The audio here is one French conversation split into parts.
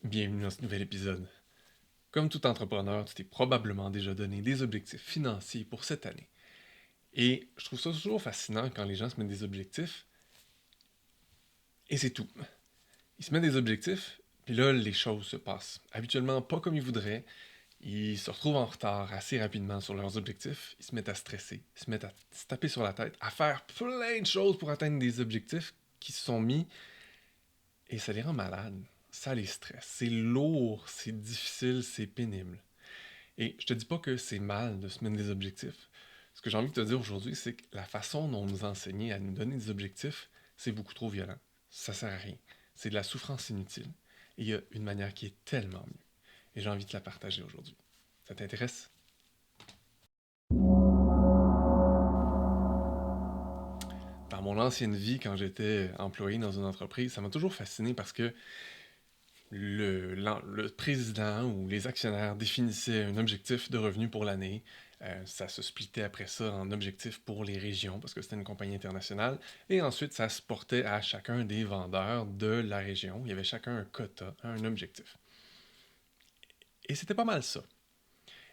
Bienvenue dans ce nouvel épisode. Comme tout entrepreneur, tu t'es probablement déjà donné des objectifs financiers pour cette année. Et je trouve ça toujours fascinant quand les gens se mettent des objectifs, et c'est tout. Ils se mettent des objectifs, puis là, les choses se passent. Habituellement, pas comme ils voudraient. Ils se retrouvent en retard assez rapidement sur leurs objectifs. Ils se mettent à stresser, ils se mettent à se taper sur la tête, à faire plein de choses pour atteindre des objectifs qui se sont mis, et ça les rend malades. Ça les stresse. C'est lourd, c'est difficile, c'est pénible. Et je te dis pas que c'est mal de se mettre des objectifs. Ce que j'ai envie de te dire aujourd'hui, c'est que la façon dont on nous a enseigné à nous donner des objectifs, c'est beaucoup trop violent. Ça sert à rien. C'est de la souffrance inutile. Et il y a une manière qui est tellement mieux. Et j'ai envie de te la partager aujourd'hui. Ça t'intéresse? Par mon ancienne vie, quand j'étais employé dans une entreprise, ça m'a toujours fasciné parce que le président ou les actionnaires définissaient un objectif de revenu pour l'année. Ça se splittait après ça en objectifs pour les régions parce que c'était une compagnie internationale. Et ensuite, ça se portait à chacun des vendeurs de la région. Il y avait chacun un quota, un objectif. Et c'était pas mal ça.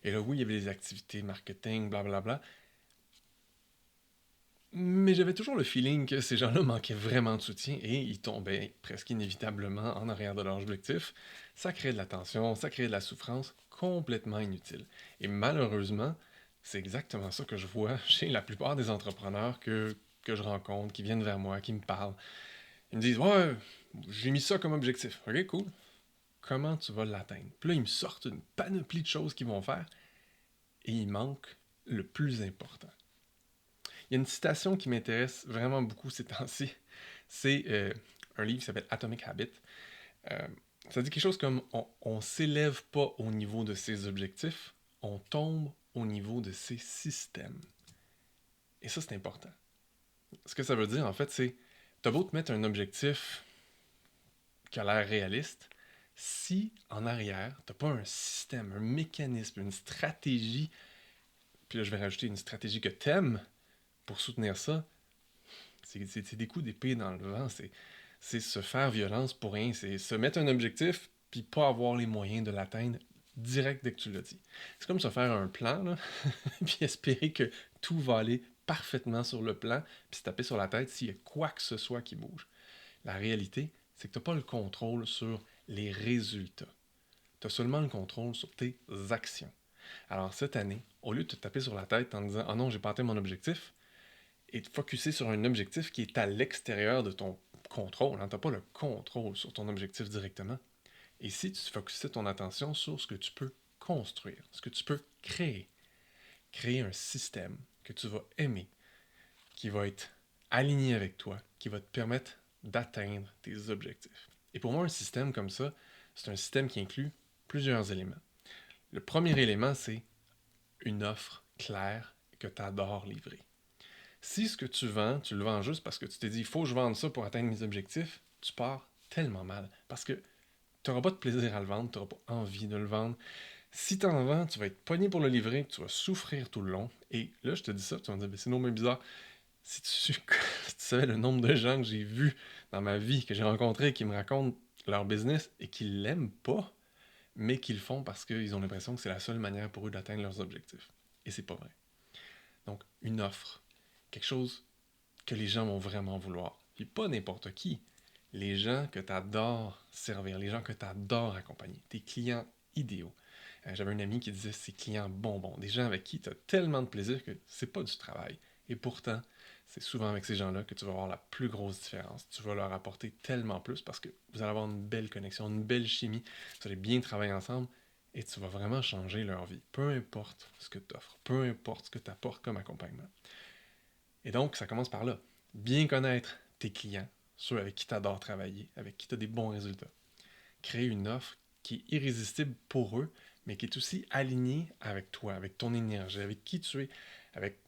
Et là, oui, il y avait des activités marketing, blablabla. Mais j'avais toujours le feeling que ces gens-là manquaient vraiment de soutien et ils tombaient presque inévitablement en arrière de leur objectif. Ça créait de la tension, ça créait de la souffrance complètement inutile. Et malheureusement, c'est exactement ça que je vois chez la plupart des entrepreneurs que je rencontre, qui viennent vers moi, qui me parlent. Ils me disent: Ouais, j'ai mis ça comme objectif. Ok, cool. Comment tu vas l'atteindre? Puis là, ils me sortent une panoplie de choses qu'ils vont faire et il manque le plus important. Il y a une citation qui m'intéresse vraiment beaucoup ces temps-ci. C'est un livre qui s'appelle Atomic Habit. Euh, Ça dit quelque chose comme on s'élève pas au niveau de ses objectifs, on tombe au niveau de ses systèmes. Et ça, c'est important. Ce que ça veut dire, en fait, c'est t'as beau te mettre un objectif qui a l'air réaliste, si en arrière, t'as pas un système, un mécanisme, une stratégie, puis là, je vais rajouter une stratégie que t'aimes pour soutenir ça, c'est des coups d'épée dans le vent, c'est se faire violence pour rien, c'est se mettre un objectif puis pas avoir les moyens de l'atteindre direct dès que tu l'as dit. C'est comme se faire un plan, là, puis espérer que tout va aller parfaitement sur le plan, puis se taper sur la tête s'il y a quoi que ce soit qui bouge. La réalité, c'est que tu n'as pas le contrôle sur les résultats. Tu as seulement le contrôle sur tes actions. Alors cette année, au lieu de te taper sur la tête en disant «Ah non, j'ai pas atteint mon objectif», et de focuser sur un objectif qui est à l'extérieur de ton contrôle. Hein, tu n'as pas le contrôle sur ton objectif directement. Et si tu focusais ton attention sur ce que tu peux construire, ce que tu peux créer, créer un système que tu vas aimer, qui va être aligné avec toi, qui va te permettre d'atteindre tes objectifs. Et pour moi, un système comme ça, c'est un système qui inclut plusieurs éléments. Le premier élément, c'est une offre claire que tu adores livrer. Si ce que tu le vends juste parce que tu t'es dit, il faut que je vende ça pour atteindre mes objectifs, tu pars tellement mal. Parce que tu n'auras pas de plaisir à le vendre, tu n'auras pas envie de le vendre. Si tu en vends, tu vas être pogné pour le livrer, tu vas souffrir tout le long. Et là, je te dis ça, tu vas me dire, c'est non, mais bizarre. Si tu, si tu savais le nombre de gens que j'ai vus dans ma vie, que j'ai rencontrés, qui me racontent leur business et qui ne l'aiment pas, mais qui le font parce qu'ils ont l'impression que c'est la seule manière pour eux d'atteindre leurs objectifs. Et c'est pas vrai. Donc, une offre, quelque chose que les gens vont vraiment vouloir. Puis pas n'importe qui. Les gens que tu adores servir, les gens que tu adores accompagner, tes clients idéaux. J'avais un ami qui disait ses clients bonbons, des gens avec qui tu as tellement de plaisir que c'est pas du travail. Et pourtant, c'est souvent avec ces gens-là que tu vas avoir la plus grosse différence. Tu vas leur apporter tellement plus parce que vous allez avoir une belle connexion, une belle chimie, vous allez bien travailler ensemble et tu vas vraiment changer leur vie. Peu importe ce que tu offres, peu importe ce que tu apportes comme accompagnement. Et donc, ça commence par là. Bien connaître tes clients, ceux avec qui tu adores travailler, avec qui tu as des bons résultats. Créer une offre qui est irrésistible pour eux, mais qui est aussi alignée avec toi, avec ton énergie, avec qui tu es, avec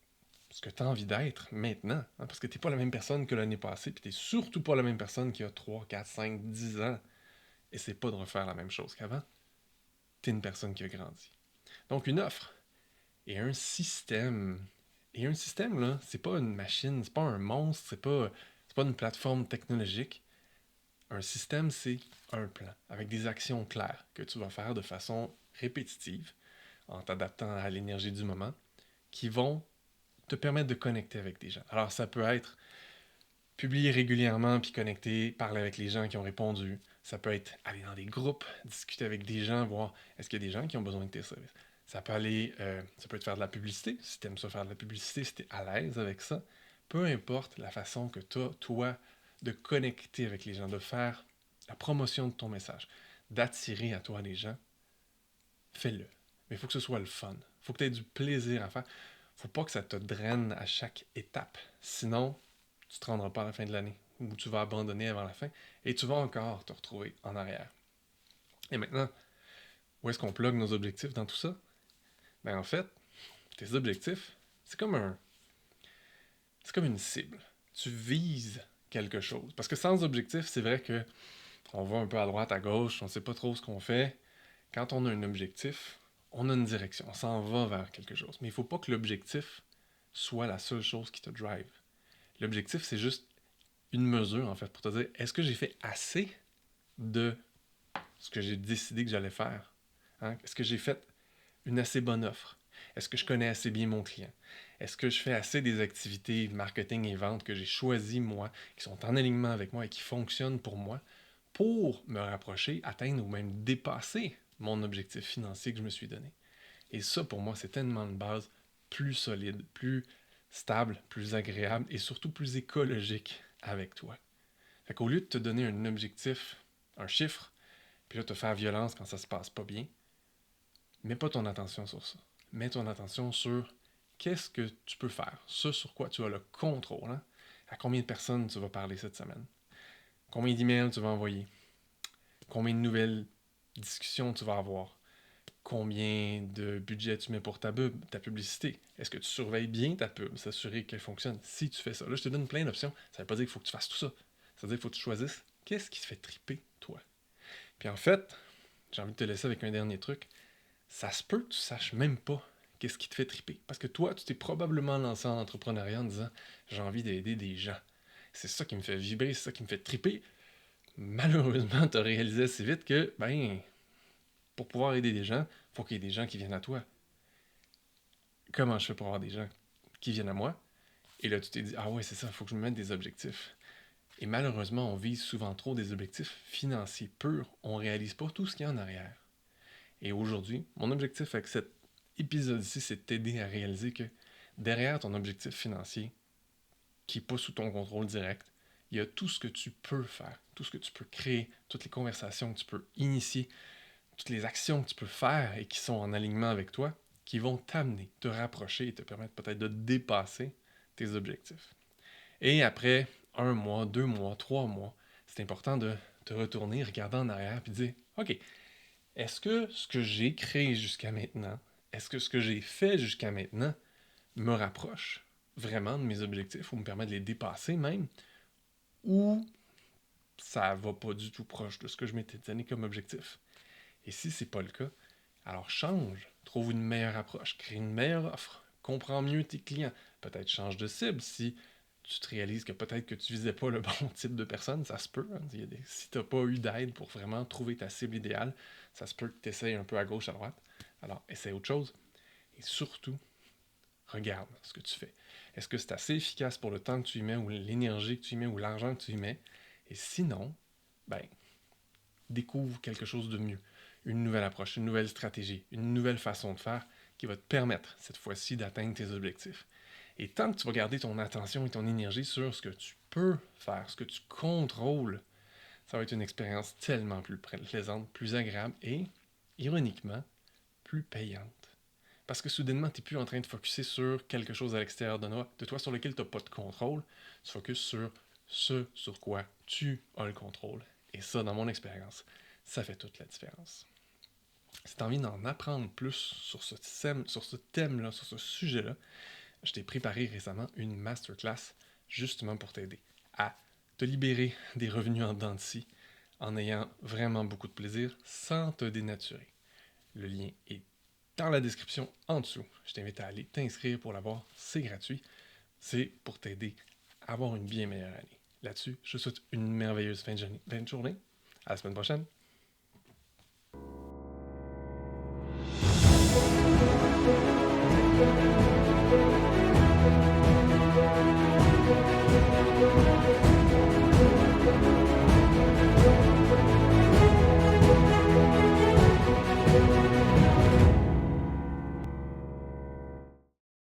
ce que tu as envie d'être maintenant. Hein, parce que tu n'es pas la même personne que l'année passée, puis tu n'es surtout pas la même personne qu'il y a 3, 4, 5, 10 ans. Et c'est pas de refaire la même chose qu'avant. Tu es une personne qui a grandi. Donc, une offre et un système. Et un système, là, c'est pas une machine, c'est pas un monstre, c'est pas une plateforme technologique. Un système, c'est un plan, avec des actions claires que tu vas faire de façon répétitive, en t'adaptant à l'énergie du moment, qui vont te permettre de connecter avec des gens. Alors, ça peut être publier régulièrement puis connecter, parler avec les gens qui ont répondu. Ça peut être aller dans des groupes, discuter avec des gens, voir est-ce qu'il y a des gens qui ont besoin de tes services. Ça peut être faire de la publicité, si tu aimes ça faire de la publicité, si tu es à l'aise avec ça. Peu importe la façon que tu as, toi, de connecter avec les gens, de faire la promotion de ton message, d'attirer à toi les gens, fais-le. Mais il faut que ce soit le fun. Il faut que tu aies du plaisir à faire. Faut pas que ça te draine à chaque étape. Sinon, tu ne te rendras pas à la fin de l'année ou tu vas abandonner avant la fin et tu vas encore te retrouver en arrière. Et maintenant, où est-ce qu'on plug nos objectifs dans tout ça? Ben en fait, tes objectifs, c'est comme une cible. Tu vises quelque chose. Parce que sans objectif, c'est vrai que on va un peu à droite, à gauche, on ne sait pas trop ce qu'on fait. Quand on a un objectif, on a une direction, on s'en va vers quelque chose. Mais il ne faut pas que l'objectif soit la seule chose qui te drive. L'objectif, c'est juste une mesure, en fait, pour te dire, est-ce que j'ai fait assez de ce que j'ai décidé que j'allais faire? Hein? Est-ce que j'ai fait une assez bonne offre? Est-ce que je connais assez bien mon client? Est-ce que je fais assez des activités marketing et vente que j'ai choisies moi, qui sont en alignement avec moi et qui fonctionnent pour me rapprocher, atteindre ou même dépasser mon objectif financier que je me suis donné? Et ça, pour moi, c'est tellement une base plus solide, plus stable, plus agréable et surtout plus écologique avec toi. Fait qu'au lieu de te donner un objectif, un chiffre, puis là te faire violence quand ça se passe pas bien, mets pas ton attention sur ça. Mets ton attention sur qu'est-ce que tu peux faire, ce sur quoi tu as le contrôle. Hein? À combien de personnes tu vas parler cette semaine? Combien d'emails tu vas envoyer? Combien de nouvelles discussions tu vas avoir? Combien de budget tu mets pour ta publicité? Est-ce que tu surveilles bien ta pub, s'assurer qu'elle fonctionne? Si tu fais ça, là je te donne plein d'options. Ça veut pas dire qu'il faut que tu fasses tout ça. Ça veut dire qu'il faut que tu choisisses qu'est-ce qui te fait triper, toi. Puis en fait, j'ai envie de te laisser avec un dernier truc. Ça se peut que tu saches même pas qu'est-ce qui te fait triper. Parce que toi, tu t'es probablement lancé en entrepreneuriat en disant j'ai envie d'aider des gens. C'est ça qui me fait vibrer, c'est ça qui me fait triper. Malheureusement, tu as réalisé assez vite que, pour pouvoir aider des gens, il faut qu'il y ait des gens qui viennent à toi. Comment je fais pour avoir des gens qui viennent à moi? Et là, tu t'es dit, ah ouais, c'est ça, il faut que je me mette des objectifs. Et malheureusement, on vise souvent trop des objectifs financiers purs. On ne réalise pas tout ce qu'il y a en arrière. Et aujourd'hui, mon objectif avec cet épisode-ci, c'est de t'aider à réaliser que derrière ton objectif financier, qui n'est pas sous ton contrôle direct, il y a tout ce que tu peux faire, tout ce que tu peux créer, toutes les conversations que tu peux initier, toutes les actions que tu peux faire et qui sont en alignement avec toi, qui vont t'amener, te rapprocher et te permettre peut-être de dépasser tes objectifs. Et après 1 mois, 2 mois, 3 mois, c'est important de te retourner, regarder en arrière et dire, OK, est-ce que ce que j'ai créé jusqu'à maintenant, est-ce que ce que j'ai fait jusqu'à maintenant me rapproche vraiment de mes objectifs ou me permet de les dépasser même, ou ça va pas du tout proche de ce que je m'étais donné comme objectif? Et si c'est pas le cas, alors change, trouve une meilleure approche, crée une meilleure offre, comprends mieux tes clients, peut-être change de cible si tu te réalises que peut-être que tu visais pas le bon type de personne, ça se peut. Hein. Si tu n'as pas eu d'aide pour vraiment trouver ta cible idéale, ça se peut que tu essayes un peu à gauche, à droite. Alors, essaie autre chose. Et surtout, regarde ce que tu fais. Est-ce que c'est assez efficace pour le temps que tu y mets, ou l'énergie que tu y mets, ou l'argent que tu y mets? Et sinon, ben, découvre quelque chose de mieux. Une nouvelle approche, une nouvelle stratégie, une nouvelle façon de faire qui va te permettre, cette fois-ci, d'atteindre tes objectifs. Et tant que tu vas garder ton attention et ton énergie sur ce que tu peux faire, ce que tu contrôles, ça va être une expérience tellement plus plaisante, plus agréable et, ironiquement, plus payante. Parce que soudainement, tu n'es plus en train de focuser sur quelque chose à l'extérieur de toi sur lequel tu n'as pas de contrôle. Tu focuses sur ce sur quoi tu as le contrôle. Et ça, dans mon expérience, ça fait toute la différence. Si tu as envie d'en apprendre plus sur ce thème-là, sur ce sujet-là, je t'ai préparé récemment une masterclass justement pour t'aider à te libérer des revenus en dents de scie en ayant vraiment beaucoup de plaisir sans te dénaturer. Le lien est dans la description en dessous. Je t'invite à aller t'inscrire pour l'avoir, c'est gratuit. C'est pour t'aider à avoir une bien meilleure année. Là-dessus, je te souhaite une merveilleuse fin de journée. À la semaine prochaine.